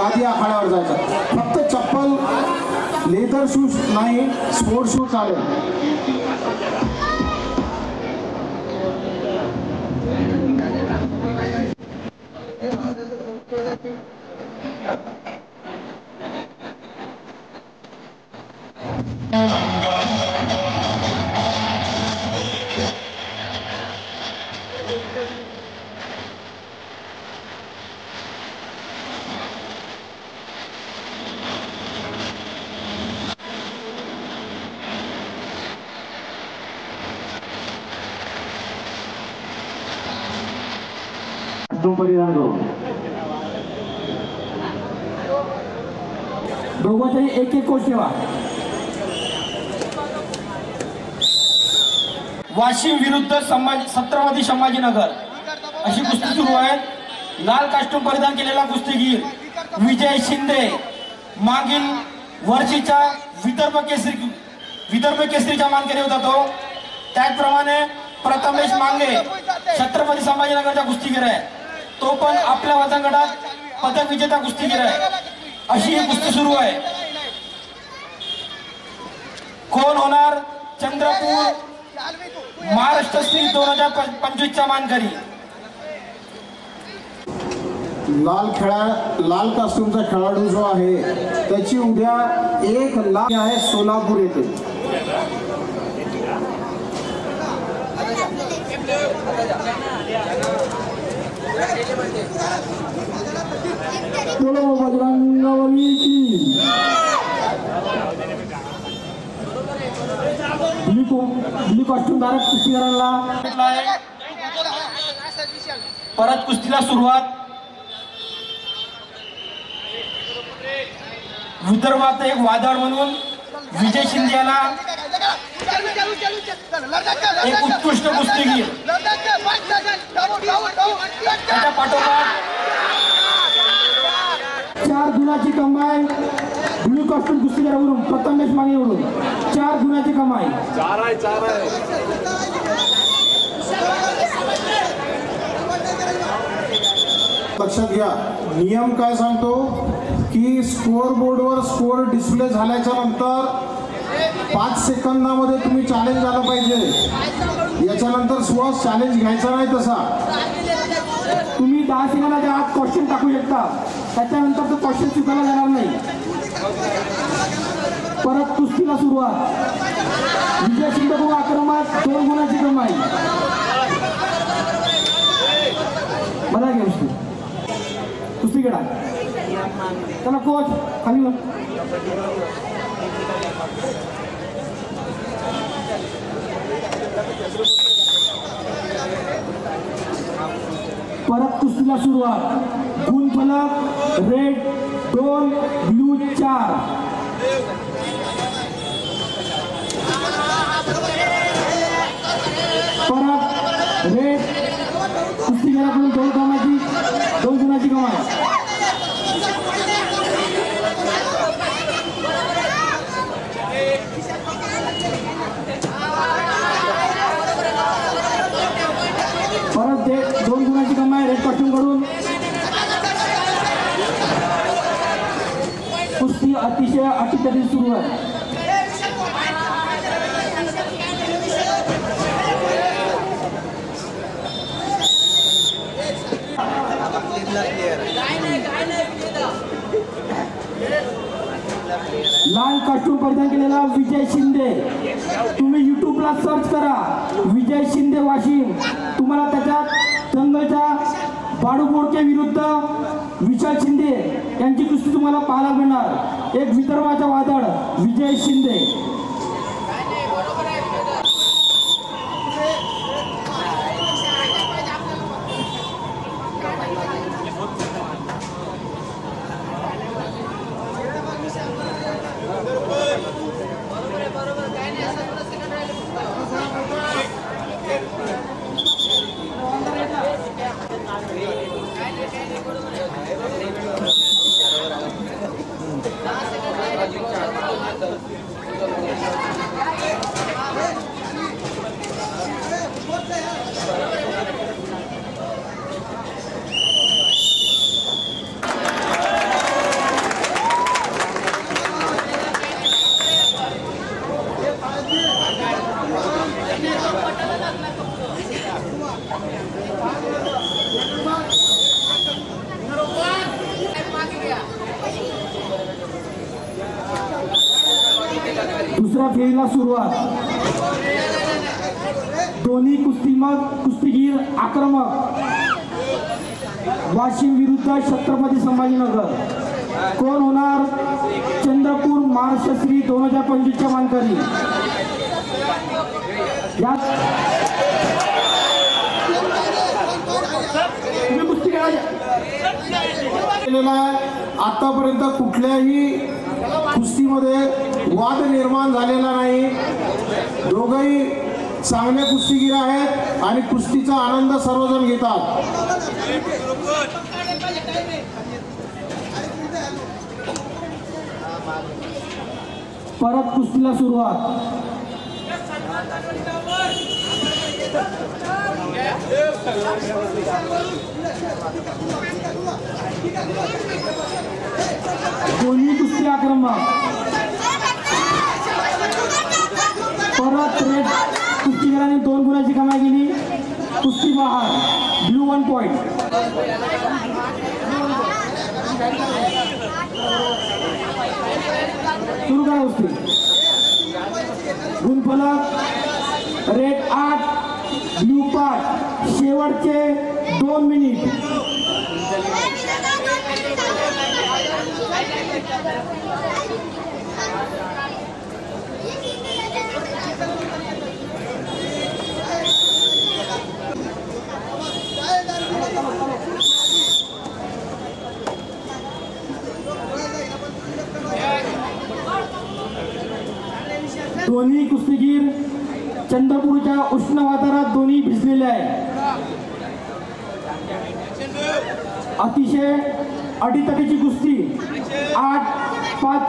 गादी आखाड्यावर जायचं. फक्त चप्पल लेदर शूज नाही, स्पोर्ट शूज चालेल. परिधान करू. दोघांचाही एक एक कोच ठेवा. वाशिम विरुद्ध छत्रपती संभाजीनगर अशी कुस्ती सुरू आहे. लाल कास्ट्यूम परिधान केलेला कुस्तीगीर विजय शिंदे मागील वर्षीच्या विदर्भ केसरीचा मानकरी होता तो. त्याचप्रमाणे प्रथमेश मांगे छत्रपती संभाजीनगरचा कुस्तीगीर आहे. तो पण आपल्या वजन गटात पदक विजेता कुस्तीगीर आहे. अशी ही कुस्ती सुरू आहे. कोण होणार चंद्रपूर महाराष्ट्र श्री 2025 चा मानकरी. लाल कास्ट्यूमचा खेळाडू जो आहे त्याची उद्या 1 लाख आहे सोलापूर येथे. बोलो बजरंगबली की. ब्लू कॉस्ट्यूम धारक कुस्तीगीरांना परत कुस्तीला सुरुवात. विदर्भात एक वादळ म्हणून विजय शिंदे याला एक उत्कृष्ट कुस्तीगीर. त्याच्या पाठोपाठ 4 गुणाची कमाई ब्लू कॉस्ट्यूम कुस्तीगीरावरून प्रथमेश मांगेवरून 4 गुणाची कमाई. 4 आहे. लक्षात घ्या नियम काय सांगतो की स्कोअर बोर्डवर स्कोअर डिस्प्ले झाल्याच्या नंतर 5 सेकंदामध्ये तुम्ही चॅलेंज झालं पाहिजे. याच्यानंतर श्वास चॅलेंज घ्यायचा नाही. तसा तुम्ही 10 सेकंदाच्या आत क्वेश्चन टाकू शकता. त्याच्यानंतर तो क्वेश्चन चुकायला जाणार नाही. परत कुस्तीला सुरुवात. विजय शिंदे बघू आक्रमक 2 गुणाची कमाई. मला घ्या कुस्ती खेळा. चला कोच खाली. परत कुस्तीला सुरुवात. गुण फलक रेड 2 ब्लू 4. परत रेड कुस्तीगीराकडून 2 गुणाची कमाई. परत 2 गुणाची कमाई रेड कॉस्ट्यूम कडून. कुस्ती अतिशय अटीतटीत सुरू आहे. लाल कास्ट्यूम परिधान केलेला विजय शिंदे. तुम्ही युट्यूबला सर्च करा विजय शिंदे वाशिम. तुम्हाला त्याच्यात दंगलच्या बाडू बोडके विरुद्ध विशाल शिंदे यांची कुस्ती तुम्हाला पाहायला मिळणार. एक विदर्भाचा वादळ विजय शिंदे. दुसऱ्या फेरीला सुरुवात. दोन्ही कुस्तीगीर आक्रमक. वाशिम विरुद्ध छत्रपती संभाजीनगर. कोण होणार चंद्रपूर महाराष्ट्र श्री 2025 च्या मानकरी. आतापर्यंत कुठल्याही कुस्तीमध्ये वाद निर्माण झालेला नाही. दोघंही चांगले कुस्तीगीर आहेत आणि कुस्तीचा आनंद सर्वजण घेतात. परत कुस्तीला सुरुवात. दोन्ही कुस्ती आक्रमक. परत रेड कुस्तीगीरांनी 2 गुणाची कमाई केली. कुस्ती बहार. Blue 1 point. सुरू करा कुस्ती. गुणफलक रेड 8 ब्लू 5. शेवटचे 2 मिनिट. दोन्ही कुस्तीगीर चंद्रपूरच्या उष्ण वातावरणात दोन्ही भिजलेले आहे. अतिशय अडीतटीची कुस्ती. 8-5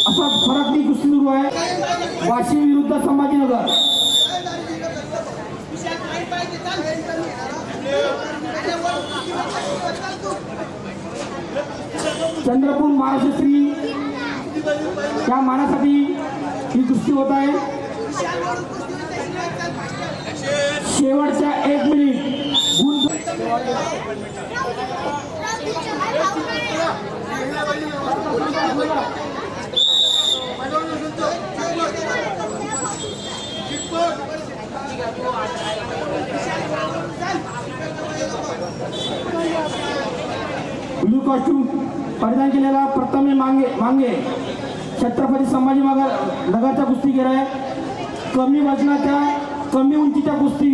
असा फरकनी कुस्ती सुरू आहे. वाशिम विरुद्ध संभाजीनगर. चंद्रपूर महाराष्ट्र या मानासाठी ही कुस्ती होत आहे. शेवटच्या 1 मिनिट. ब्लू कॉस्ट्यूम परिधान केलेला प्रथम मांगे छत्रपती संभाजीनगरचा कुस्तीगीर आहे. कमी वजनाच्या कमी उंचीच्या कुस्ती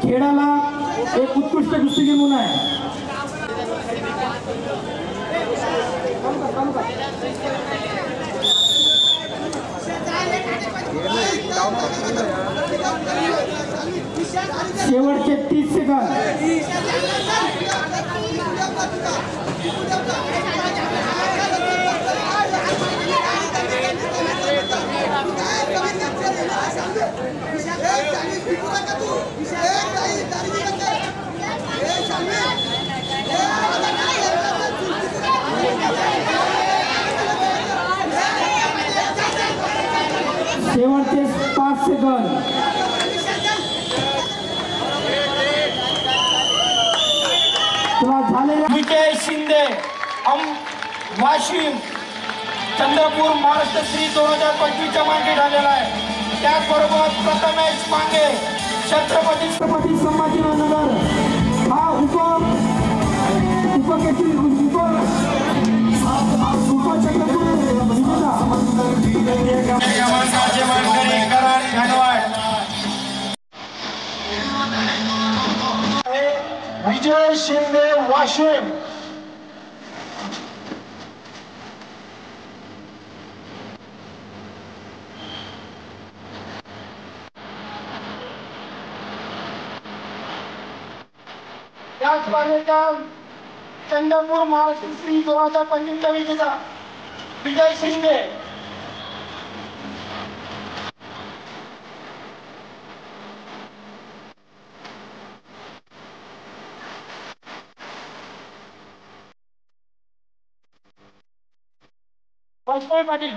खेळाला एक उत्कृष्ट कुस्तीगीर म्हणून आहे. शेवटचे 30 सेकंद. शेवटचे 5 सेकंद. विजय शिंदे वाशिम चंद्रपूर महाराष्ट्र श्री 2025 च्या मागे झालेला आहे. त्याचबरोबर प्रथमेश मांगे छत्रपती संभाजीनगर हा विजय शिंदे वाशिम. त्याच स्पर्धेच्या चंद्रपूर महाराष्ट्र श्री 2025 चा विजय शिंदे. वाजपेयी पाटील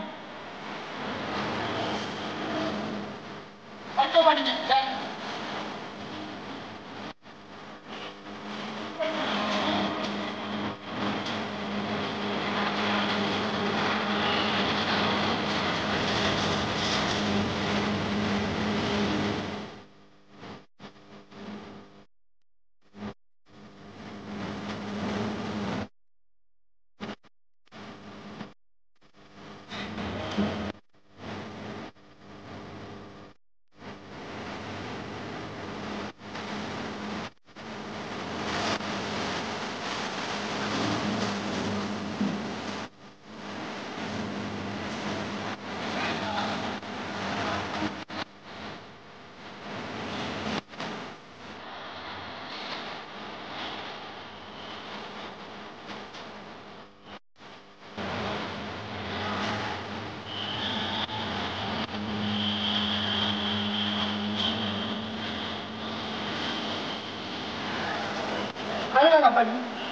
सांगा ना पाटील.